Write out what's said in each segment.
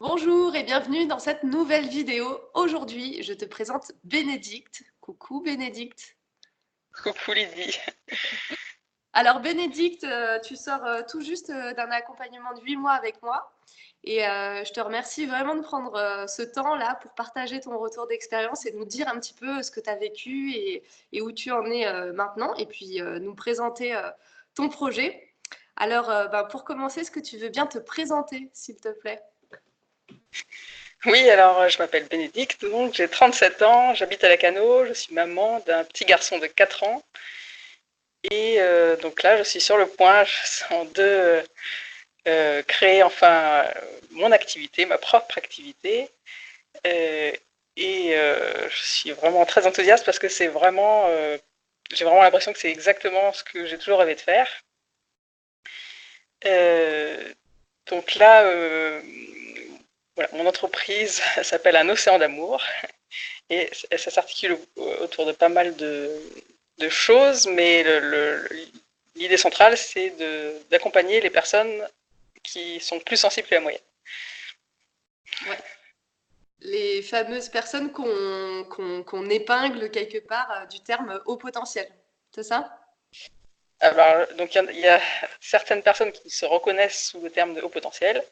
Bonjour et bienvenue dans cette nouvelle vidéo. Aujourd'hui, je te présente Bénédicte. Coucou Bénédicte. Coucou Lydie. Alors Bénédicte, tu sors tout juste d'un accompagnement de 8 mois avec moi et je te remercie vraiment de prendre ce temps-là pour partager ton retour d'expérience et nous dire un petit peu ce que tu as vécu et où tu en es maintenant et puis nous présenter ton projet. Alors pour commencer, est-ce que tu veux bien te présenter, s'il te plaît? Oui, alors je m'appelle Bénédicte, donc j'ai 37 ans, j'habite à Lacanau, je suis maman d'un petit garçon de 4 ans. Et donc là, je suis sur le point, je sens de créer enfin mon activité, ma propre activité. Euh, je suis vraiment très enthousiaste parce que c'est vraiment, j'ai vraiment l'impression que c'est exactement ce que j'ai toujours rêvé de faire. Euh, donc là, voilà, mon entreprise s'appelle Un océan d'amour et ça s'articule autour de pas mal de choses, mais l'idée centrale, c'est d'accompagner les personnes qui sont plus sensibles que la moyenne. Ouais. Les fameuses personnes qu'on épingle quelque part du terme haut potentiel. C'est ça? Alors, donc il y a certaines personnes qui se reconnaissent sous le terme de haut potentiel,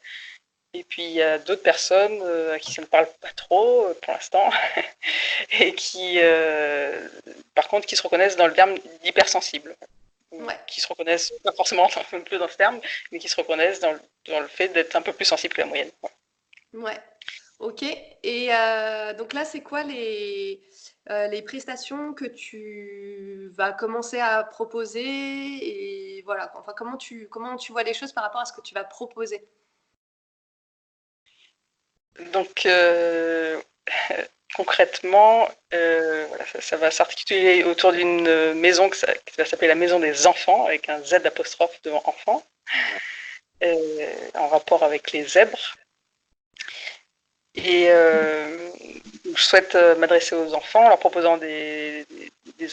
et puis il y a d'autres personnes à qui ça ne parle pas trop pour l'instant, et qui, par contre, qui se reconnaissent dans le terme d'hypersensible. Ouais, Qui se reconnaissent, pas forcément un peu dans ce terme, mais qui se reconnaissent dans le fait d'être un peu plus sensible que la moyenne. ouais. Ok. Et donc là, c'est quoi les prestations que tu vas commencer à proposer et voilà, enfin, comment tu vois les choses par rapport à ce que tu vas proposer? Donc, concrètement, voilà, ça va s'articuler autour d'une maison qui va s'appeler la maison des enfants, avec un Z apostrophe devant enfant, Ouais. en rapport avec les zèbres. Et je souhaite m'adresser aux enfants en leur proposant des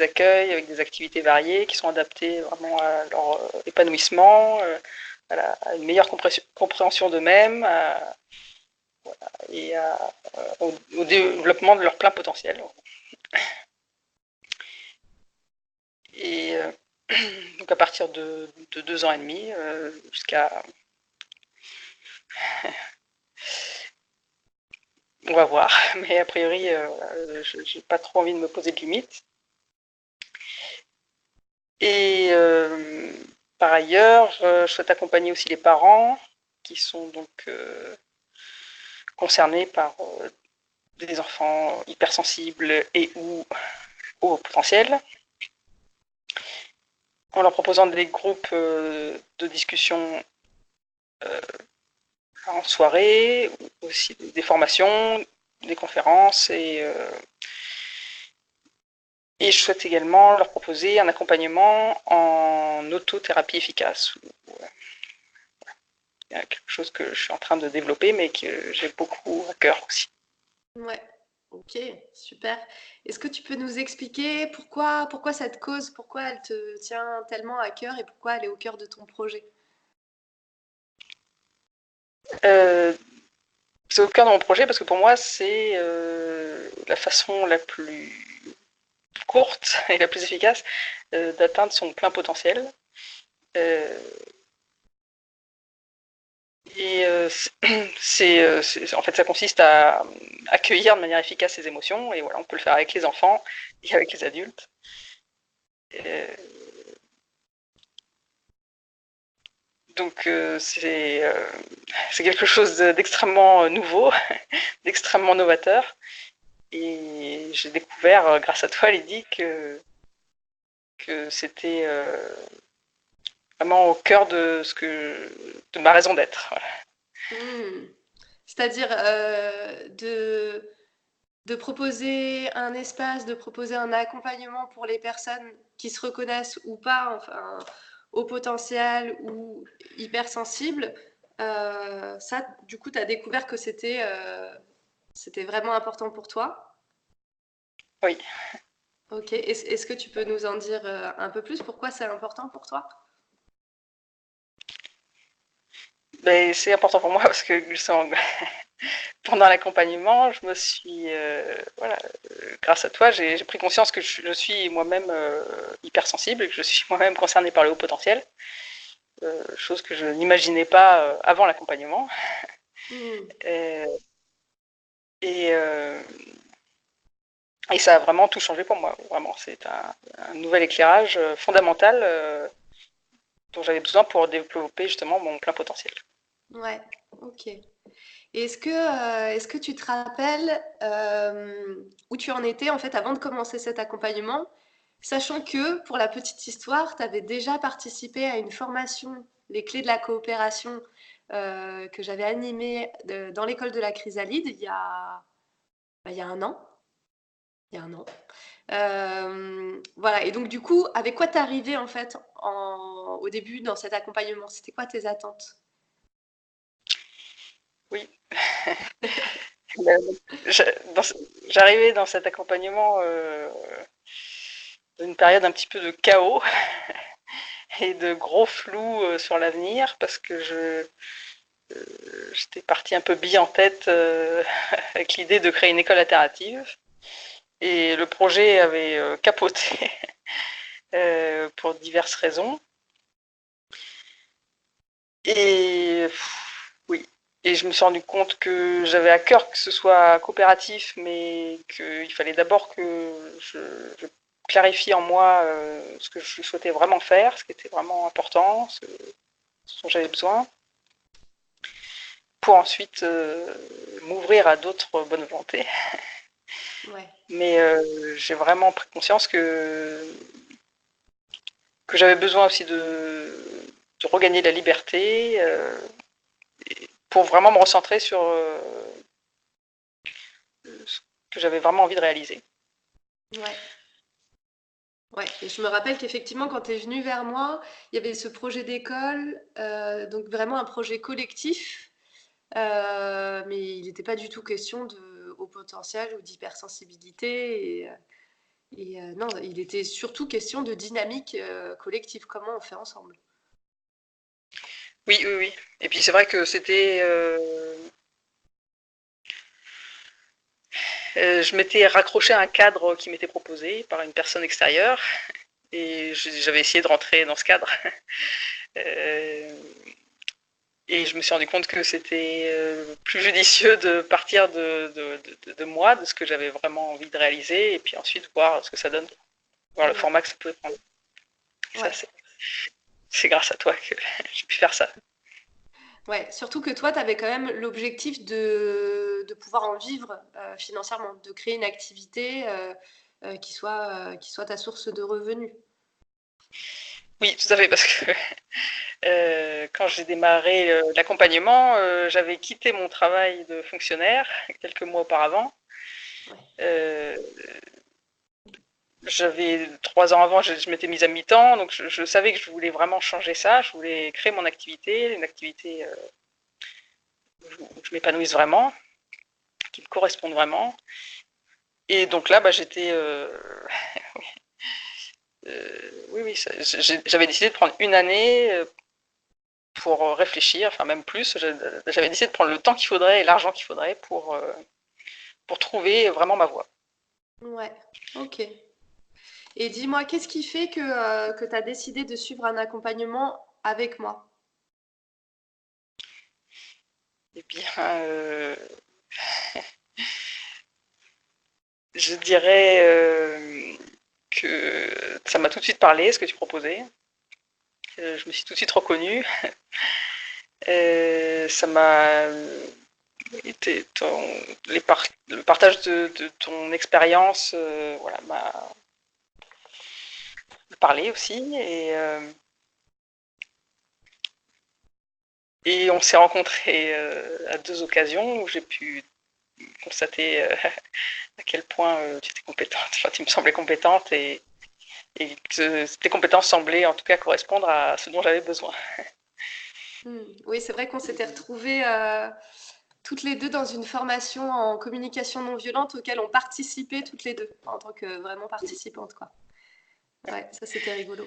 accueils avec des activités variées qui sont adaptées vraiment à leur épanouissement, à une meilleure compréhension d'eux-mêmes et au développement de leur plein potentiel. Et donc à partir de 2 ans et demi jusqu'à... On va voir, mais a priori, je n'ai pas trop envie de me poser de limites. Et par ailleurs, je souhaite accompagner aussi les parents qui sont donc concernés par des enfants hypersensibles et ou au potentiel, en leur proposant des groupes de discussion en soirée, aussi des formations, des conférences et je souhaite également leur proposer un accompagnement en autothérapie efficace. Quelque chose que je suis en train de développer, mais que j'ai beaucoup à cœur aussi. Ouais. Ok, super. Est-ce que tu peux nous expliquer pourquoi cette cause, pourquoi elle te tient tellement à cœur et pourquoi elle est au cœur de ton projet? Euh, c'est au cœur de mon projet parce que pour moi, c'est la façon la plus courte et la plus efficace d'atteindre son plein potentiel. Euh, et en fait, ça consiste à accueillir de manière efficace ses émotions. Et voilà, on peut le faire avec les enfants et avec les adultes. Euh, donc c'est quelque chose d'extrêmement nouveau, d'extrêmement novateur. Et j'ai découvert, grâce à toi, Lydie, que c'était vraiment au cœur de ma raison d'être. Voilà. Hmm. C'est-à-dire de proposer un espace, de proposer un accompagnement pour les personnes qui se reconnaissent ou pas, enfin, au potentiel ou hypersensibles. Ça, du coup, tu as découvert que c'était vraiment important pour toi. Oui, Ok, est-ce que tu peux nous en dire un peu plus? Pourquoi c'est important pour toi? ben, c'est important pour moi parce que pendant l'accompagnement, je me suis, voilà, grâce à toi, j'ai pris conscience que je suis moi-même hypersensible et que je suis moi-même concernée par le haut potentiel, chose que je n'imaginais pas avant l'accompagnement. Mmh. Euh, et, euh, et ça a vraiment tout changé pour moi. Vraiment, c'est un nouvel éclairage fondamental dont j'avais besoin pour développer justement mon plein potentiel. Ouais, ok. Et est-ce que tu te rappelles où tu en étais en fait avant de commencer cet accompagnement, sachant que pour la petite histoire, tu avais déjà participé à une formation, les clés de la coopération, que j'avais animée dans l'école de la Chrysalide il y a un an. Il y a un an. Voilà, et donc du coup, avec quoi t'es arrivé en fait au début dans cet accompagnement? C'était quoi tes attentes? Oui. J'arrivais dans cet accompagnement dans une période un petit peu de chaos et de gros flou sur l'avenir parce que j'étais partie un peu bille en tête avec l'idée de créer une école alternative et le projet avait capoté pour diverses raisons. Et oui, et je me suis rendu compte que j'avais à cœur que ce soit coopératif, mais qu'il fallait d'abord que je clarifie en moi ce que je souhaitais vraiment faire, ce qui était vraiment important, ce dont j'avais besoin, pour ensuite m'ouvrir à d'autres bonnes volontés. Ouais, Mais j'ai vraiment pris conscience que j'avais besoin aussi de regagner la liberté pour vraiment me recentrer sur ce que j'avais vraiment envie de réaliser. ouais. Ouais, et je me rappelle qu'effectivement, quand tu es venu vers moi, il y avait ce projet d'école, donc vraiment un projet collectif, mais il n'était pas du tout question de haut potentiel ou d'hypersensibilité. Non, il était surtout question de dynamique collective, comment on fait ensemble. Oui, oui, oui. Et puis c'est vrai que c'était. Je m'étais raccroché à un cadre qui m'était proposé par une personne extérieure et j'avais essayé de rentrer dans ce cadre. Euh, et je me suis rendu compte que c'était plus judicieux de partir de moi, de ce que j'avais vraiment envie de réaliser, et puis ensuite voir ce que ça donne, voir le Ouais, format que ça pouvait prendre. Et ça, ouais, c'est grâce à toi que j'ai pu faire ça. ouais. Surtout que toi, tu avais quand même l'objectif de pouvoir en vivre financièrement, de créer une activité qui soit ta source de revenus. Oui, tout à fait, parce que quand j'ai démarré l'accompagnement, j'avais quitté mon travail de fonctionnaire quelques mois auparavant. Ouais, Euh, J'avais 3 ans avant, je m'étais mise à mi-temps, donc je savais que je voulais vraiment changer ça. Je voulais créer mon activité, une activité où je m'épanouisse vraiment, qui me corresponde vraiment. Et donc là, bah, j'étais, oui, oui, j'avais décidé de prendre une année pour réfléchir, enfin même plus. J'avais décidé de prendre le temps qu'il faudrait et l'argent qu'il faudrait pour trouver vraiment ma voie. ouais, ok. Et dis-moi, qu'est-ce qui fait que tu as décidé de suivre un accompagnement avec moi? Eh bien, je dirais que ça m'a tout de suite parlé, ce que tu proposais. Je me suis tout de suite reconnue. Ça m'a été le partage de ton expérience, voilà, m'a parlé aussi. Et on s'est rencontrés à 2 occasions où j'ai pu constater à quel point tu étais compétente, enfin, tu me semblais compétente et que tes compétences semblaient en tout cas correspondre à ce dont j'avais besoin. Hmm. Oui, c'est vrai qu'on s'était retrouvées toutes les deux dans une formation en communication non violente auquel on participait toutes les deux, en tant que vraiment participantes, quoi. Ouais, ça c'était rigolo.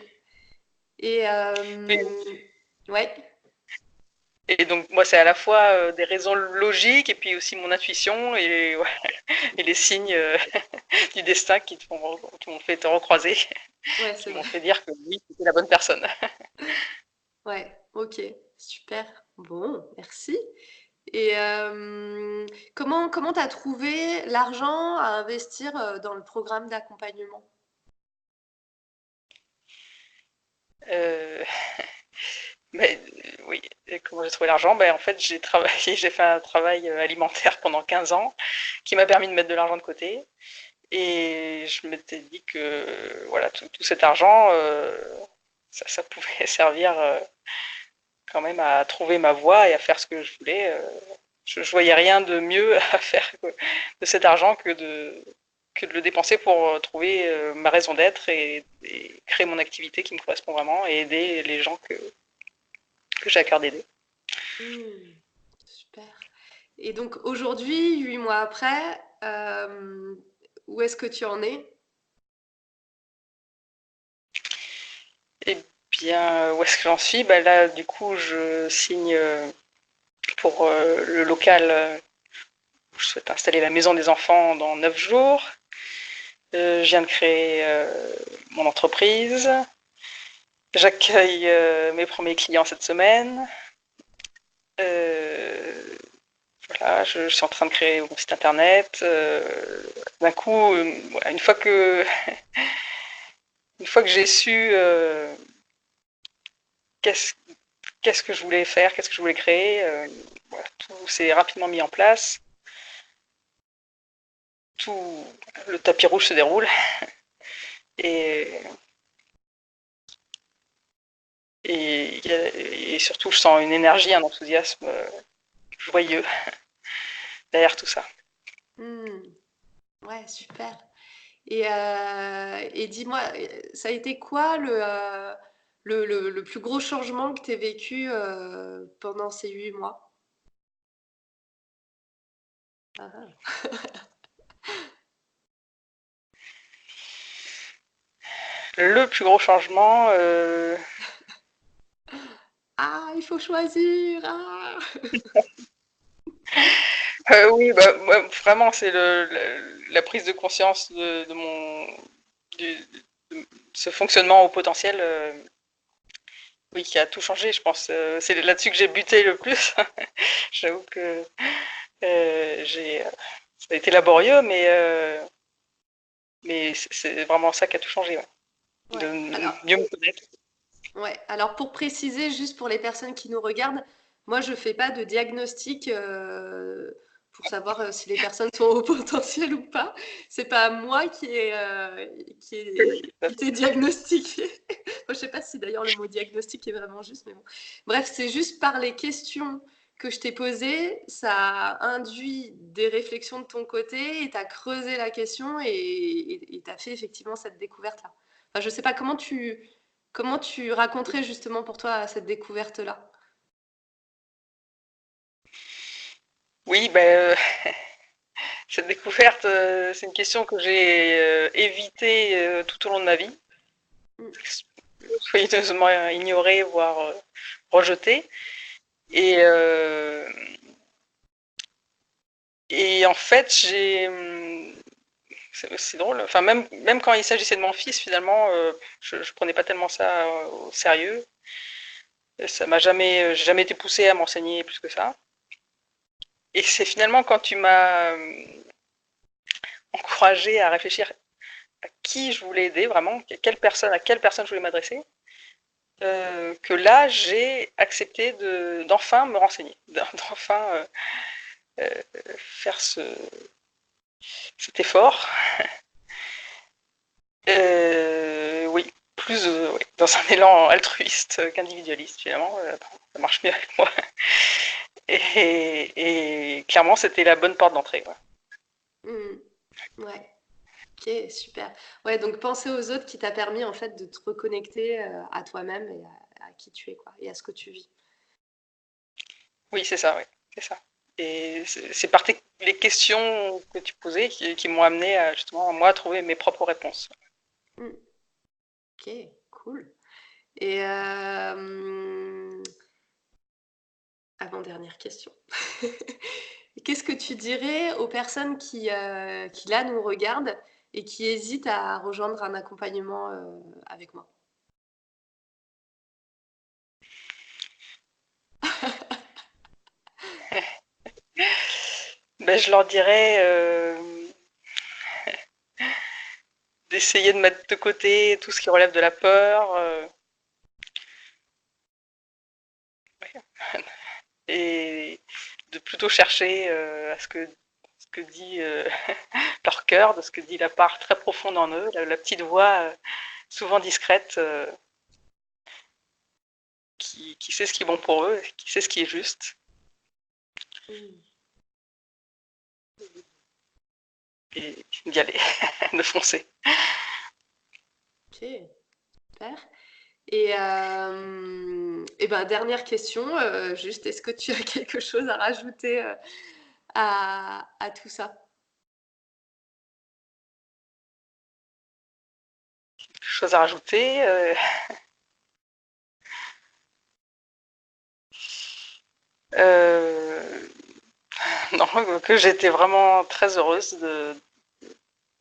Et Oui. ouais, Et donc, moi, c'est à la fois des raisons logiques et puis aussi mon intuition et, ouais, et les signes du destin qui m'ont fait te recroiser, Ouais, qui c'est m'ont vrai. fait dire que oui, c'était la bonne personne. Ouais, ok, super. Bon, merci. Et comment tu as trouvé l'argent à investir dans le programme d'accompagnement? Euh, mais, oui, et comment j'ai trouvé l'argent? En fait, j'ai travaillé, j'ai fait un travail alimentaire pendant 15 ans qui m'a permis de mettre de l'argent de côté. Et je m'étais dit que voilà, tout cet argent, ça pouvait servir quand même à trouver ma voie et à faire ce que je voulais. Je voyais rien de mieux à faire de cet argent que de le dépenser pour trouver ma raison d'être et créer mon activité qui me correspond vraiment et aider les gens que j'ai à cœur d'aider. Hmm, super. Et donc aujourd'hui, 8 mois après, où est-ce que tu en es? Eh bien, où est-ce que j'en suis? Là, du coup, je signe pour le local où je souhaite installer la maison des enfants dans 9 jours. Je viens de créer mon entreprise. J'accueille mes premiers clients cette semaine. Euh, voilà, je suis en train de créer mon site internet. D'un coup, voilà, une fois que j'ai su qu'est-ce qu'est-ce que je voulais faire, qu'est-ce que je voulais créer, voilà, tout s'est rapidement mis en place. Tout le tapis rouge se déroule et, et surtout je sens une énergie, un enthousiasme joyeux derrière tout ça. Hmm, ouais, super. Et dis-moi, ça a été quoi le plus gros changement que tu as vécu pendant ces 8 mois? Ah, ah. Le plus gros changement, Ah, il faut choisir. Ah. oui, ouais, vraiment, c'est la prise de conscience de du- de ce fonctionnement au potentiel, oui, qui a tout changé, je pense. C'est là-dessus que j'ai buté le plus. J'avoue que ça a été laborieux, mais c'est vraiment ça qui a tout changé, ouais. De Ouais. Alors, mieux me connaître. ouais. Alors pour préciser, juste pour les personnes qui nous regardent, moi je fais pas de diagnostic pour savoir si les personnes sont au potentiel ou pas. C'est pas moi qui t'ai diagnostiqué. Moi, je sais pas si d'ailleurs le mot diagnostic est vraiment juste, mais bon. Bref, c'est juste par les questions que je t'ai posées, ça a induit des réflexions de ton côté et t'as creusé la question et t'as fait effectivement cette découverte-là. Enfin, je sais pas comment tu raconterais justement pour toi cette découverte-là? Oui, cette découverte, c'est une question que j'ai évitée tout au long de ma vie, Mm. soigneusement ignorée, voire rejetée. Et, et en fait, c'est drôle. Enfin, même quand il s'agissait de mon fils, finalement, je ne prenais pas tellement ça au sérieux. Ça m'a jamais, j'ai jamais été poussée à m'enseigner plus que ça. Et c'est finalement quand tu m'as encouragée à réfléchir à qui je voulais aider vraiment, à quelle personne je voulais m'adresser, que là j'ai accepté d'enfin me renseigner, d'enfin faire cet effort. Oui, plus oui, dans un élan altruiste qu'individualiste finalement, ça marche mieux avec moi. Et clairement c'était la bonne porte d'entrée. Ouais. Mm. Ouais, ok, super. Ouais, donc penser aux autres qui t'a permis en fait de te reconnecter à toi-même et à qui tu es, quoi, et à ce que tu vis. Oui, c'est ça, oui, c'est ça. Et c'est par les questions que tu posais qui m'ont amené à, justement à moi à trouver mes propres réponses. Mm. Ok, cool. Et Avant-dernière question. Qu'est-ce que tu dirais aux personnes qui là, nous regardent et qui hésitent à rejoindre un accompagnement avec moi? Ben, je leur dirais d'essayer de mettre de côté tout ce qui relève de la peur et de plutôt chercher à ce que dit leur cœur, de ce que dit la part très profonde en eux, la petite voix souvent discrète qui sait ce qui est bon pour eux, qui sait ce qui est juste. Et d'y aller, de foncer. Ok, super. Et ben, dernière question, juste, est-ce que tu as quelque chose à rajouter à tout ça? Quelque chose à rajouter non, que j'étais vraiment très heureuse de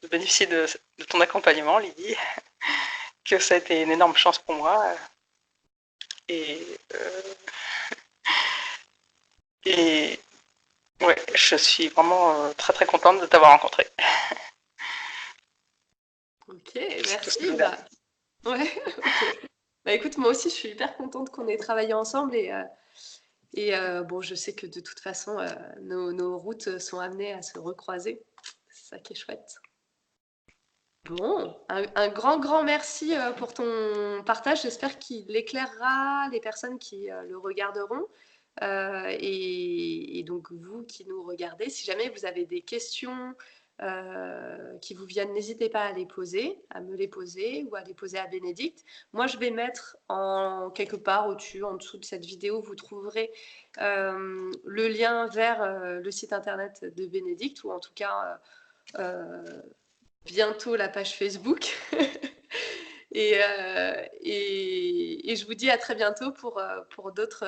bénéficier de ton accompagnement, Lydie, que ça a été une énorme chance pour moi. Et, euh, et ouais, je suis vraiment très très contente de t'avoir rencontré. Ok, merci. Bah, ouais, ok. Bah écoute, moi aussi, je suis hyper contente qu'on ait travaillé ensemble bon, je sais que de toute façon, nos routes sont amenées à se recroiser. C'est ça qui est chouette. Bon, un grand, grand merci pour ton partage. J'espère qu'il éclairera les personnes qui le regarderont. Et donc, vous qui nous regardez, si jamais vous avez des questions qui vous viennent, n'hésitez pas à les poser, à me les poser ou à les poser à Bénédicte. Moi, je vais mettre en quelque part au-dessus, en dessous de cette vidéo, vous trouverez le lien vers le site internet de Bénédicte, ou en tout cas bientôt la page Facebook. Et je vous dis à très bientôt pour d'autres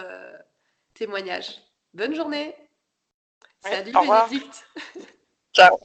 témoignages. Bonne journée. Ouais, Salut au revoir. Bénédicte. Ciao.